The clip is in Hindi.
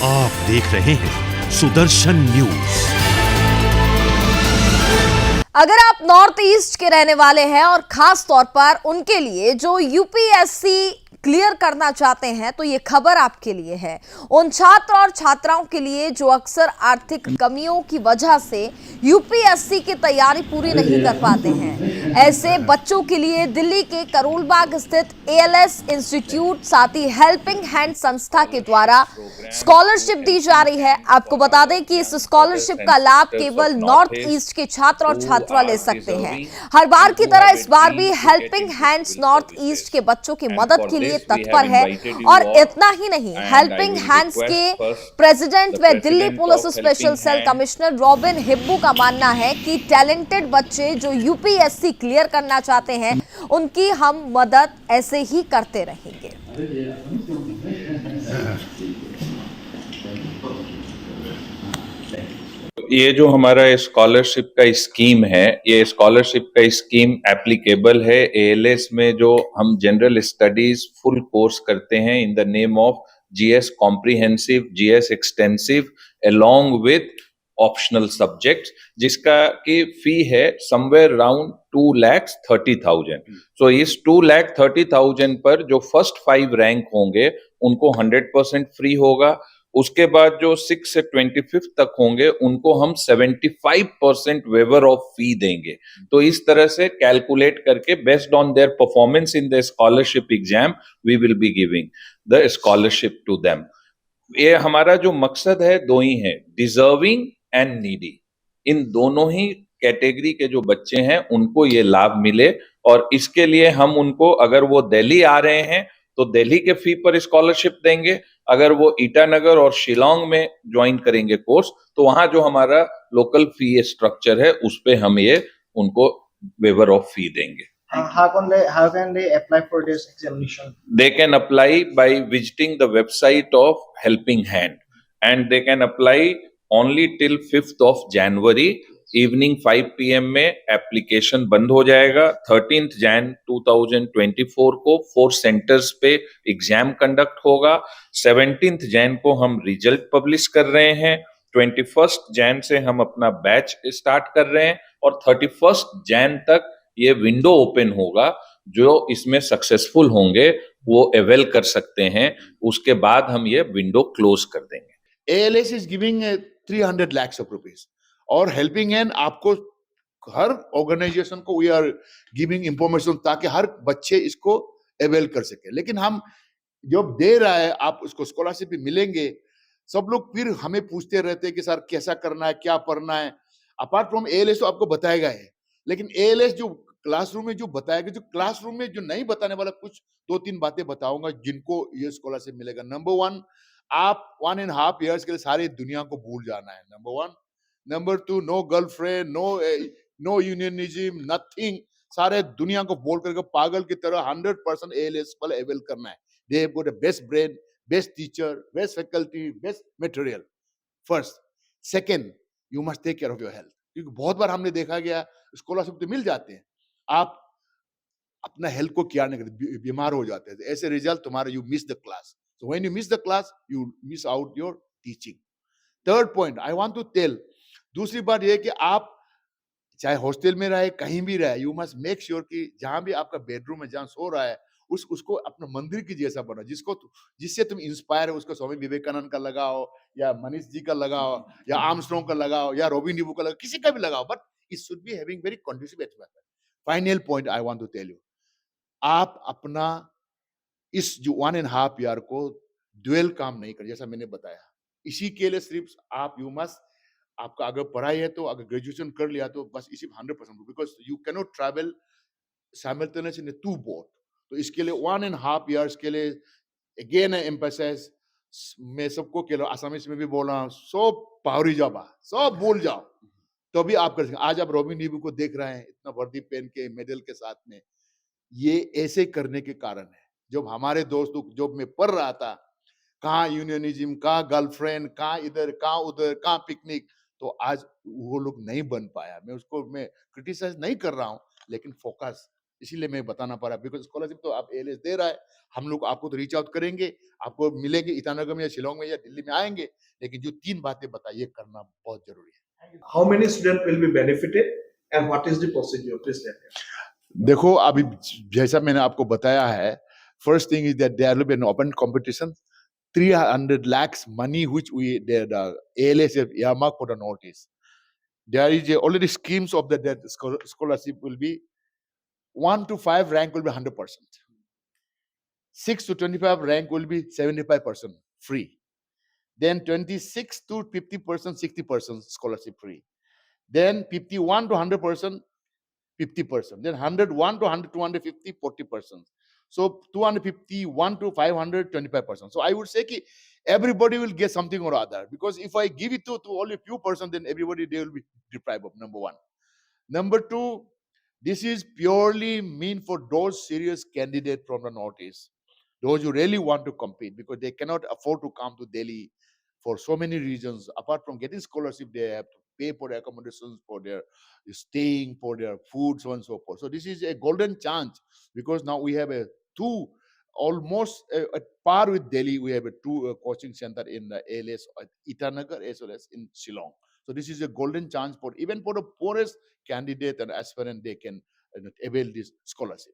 आप देख रहे हैं सुदर्शन न्यूज। अगर आप नॉर्थ ईस्ट के रहने वाले हैं और खास तौर पर उनके लिए जो यूपीएससी क्लियर करना चाहते हैं तो ये खबर आपके लिए है। उन छात्र और छात्राओं के लिए जो अक्सर आर्थिक कमियों की वजह से यूपीएससी की तैयारी पूरी नहीं कर पाते हैं। ऐसे बच्चों के लिए दिल्ली के करोलबाग स्थित एएलएस इंस्टीट्यूट साथ ही हेल्पिंग हैंड संस्था के द्वारा स्कॉलरशिप दी जा रही है। आपको बता दें कि इस स्कॉलरशिप का लाभ केवल नॉर्थ ईस्ट के छात्र और छात्रा ले सकते हैं। हर बार की तरह इस बार भी हेल्पिंग हैंड्स नॉर्थ ईस्ट के बच्चों की मदद के लिए तत्पर है। और इतना ही नहीं, हेल्पिंग हैंड्स के प्रेसिडेंट व Delhi police special cell commissioner Robin Hibu का मानना है कि टैलेंटेड बच्चे जो यूपीएससी क्लियर करना चाहते हैं उनकी हम मदद ऐसे ही करते रहेंगे। ये जो हमारा स्कॉलरशिप का स्कीम है, ये स्कॉलरशिप का स्कीम एप्लीकेबल है एएलएस में जो हम जनरल स्टडीज फुल कोर्स करते हैं in the name of GS comprehensive, GS extensive along with optional subjects, जिसका की फी है समवेयर अराउंड 2,30,000। सो इस 2,30,000 पर जो फर्स्ट 5 रैंक होंगे उनको 100% फ्री होगा। उसके बाद जो 6 से 25 तक होंगे उनको हम 75% वेवर ऑफ फी देंगे। तो इस तरह से कैलकुलेट करके based on their performance in the scholarship exam we will be giving the scholarship to them. ये हमारा जो मकसद है दो ही है, डिजर्विंग एंड नीडी। इन दोनों ही कैटेगरी के जो बच्चे हैं उनको ये लाभ मिले, और इसके लिए हम उनको, अगर वो दिल्ली आ रहे हैं तो दिल्ली के फी पर स्कॉलरशिप देंगे, अगर वो ईटानगर और शिलोंग में ज्वाइन करेंगे कोर्स तो वहां जो हमारा लोकल फी स्ट्रक्चर है उस पे हम ये उनको वेवर ऑफ फी देंगे। How can they apply for this examination? They can apply by visiting the website of Helping Hand, and they can apply only till 5th of January evening 5 PM में एप्लीकेशन बंद हो जाएगा। 13th Jan 2024 को 4 सेंटर्स पे एग्जाम कंडक्ट होगा। 17th Jan को हम रिजल्ट पब्लिश कर रहे हैं। 21st Jan से हम अपना बैच स्टार्ट कर रहे हैं और 31st Jan तक ये विंडो ओपन होगा। जो इसमें सक्सेसफुल होंगे वो अवेल कर सकते हैं, उसके बाद हम ये विंडो क्लोज कर देंगे। ALS is giving 300 lakhs of rupees और हेल्पिंग हैंड आपको हर ऑर्गेनाइजेशन को वी आर गिविंग इंफॉर्मेशन ताकि हर बच्चे इसको अवेल कर सके। लेकिन हम जब दे रहा है आप उसको स्कॉलरशिप भी मिलेंगे, सब लोग फिर हमें पूछते रहते हैं कि सर कैसा करना है, क्या पढ़ना है। अपार्ट फ्रॉम एएलएस तो आपको बताएगा है, लेकिन एएलएस जो क्लासरूम में जो बताएगा, जो क्लासरूम में जो नहीं बताने वाला कुछ 2-3 बातें बताऊंगा जिनको ये स्कॉलरशिप मिलेगा। नंबर 1, आप 1.5 years के लिए सारी दुनिया को भूल जाना है, number 1। Number 2, no girlfriend, no unionism, nothing. सारे दुनिया को बोल करके पागल की तरह 100% एएलएस पर अवेल करना है। They have got the best brain, best teacher, best faculty, best material. First. Second, you must take care of your health, क्योंकि बहुत बार हमने देखा गया स्कॉलरशिप तो मिल जाते हैं, आप अपना हेल्थ को केयर नहीं करते, बीमार हो जाते हैं। ऐसे रिजल्ट तुम्हारा, you miss the class. So when you miss the class you miss out your teaching. Third point I want to tell, दूसरी बात यह कि आप चाहे हॉस्टल में रहे, कहीं भी रहे, यू मस्ट मेक श्योर कि जहां भी आपका बेडरूम है, जहां सो रहा है, उसको अपना मंदिर की जैसा बनाओ, जिससे तुम इंस्पायर है। उसको स्वामी विवेकानंद का लगाओ, या मनीष जी का लगाओ, या आर्मस्ट्रॉन्ग का लगाओ, या रॉबिन नीबू का लगाओ, किसी का भी लगाओ, but it should be having very conducive atmosphere. Final point I want to tell you, आप अपना इस जो 1.5 year को ड्यूअल काम नहीं कर, जैसा मैंने बताया। इसी के लिए सिर्फ आप यू मस्ट, आपका अगर पढ़ाई है तो अगर ग्रेजुएशन कर लिया तो बस इसी 100%, because you can not travel simultaneously in 2 both. तो इसके लिए 1.5 years के लिए अगेन एम्फेसाइज, मैं सबको कह रहा हूं, असमिस में भी बोल रहा हूं, सब पावरी जाबा, सब भूल जाओ तो भी आप कर सकें। आज आप रॉबिन नीबू को देख रहे हैं इतना वर्दी पहन के, मेडल के साथ में, ये ऐसे करने के कारण है। जब हमारे दोस्त लोग, जब मैं पढ़ रहा था, कहाँ यूनियनिज्म, कहाँ गर्लफ्रेंड, कहाँ इधर, कहाँ उधर, कहाँ पिकनिक, तो आज वो लोग नहीं बन पाया। मैं उसको क्रिटिसाइज नहीं कर रहा हूं, लेकिन फोकस इसीलिए मैं बताना पड़ा, बिकॉज स्कॉलरशिप तो आप एएलएस दे रहा है, हम लोग आपको तो रीच आउट करेंगे, आपको मिलेंगे ईटानगर में या शिलोंग में या दिल्ली में आएंगे, लेकिन जो 3 बातें बताई ये करना बहुत जरूरी है। How many students will be benefited and what is the procedure? Please let me know. देखो अभी जैसा मैंने आपको बताया है, first thing is that there will be an open competition, 300 lakhs money which we did ALS earmark for the Northeast. There is already schemes of that scholarship will be 1 to 5 rank will be 100%. 6 to 25 rank will be 75% free. Then 26 to 50%, 60% scholarship free. Then 51 to 100%, 50%. Then 101 to 100 to 150, 40%. So 251 to 500, 25%. So I would say ki everybody will get something or other, because if I give it to only few percent, then everybody they will be deprived of, number one. Number two, this is purely mean for those serious candidates from the Northeast, those who really want to compete, because they cannot afford to come to Delhi for so many reasons. Apart from getting scholarship, they have to pay for their accommodations, for their staying, for their food, so on and so forth. So this is a golden chance, because now we have a two almost at par with Delhi. We have a two coaching center in ALS at Itanagar as well as in Shillong. So this is a golden chance for even for the poorest candidate and aspirant, they can avail this scholarship.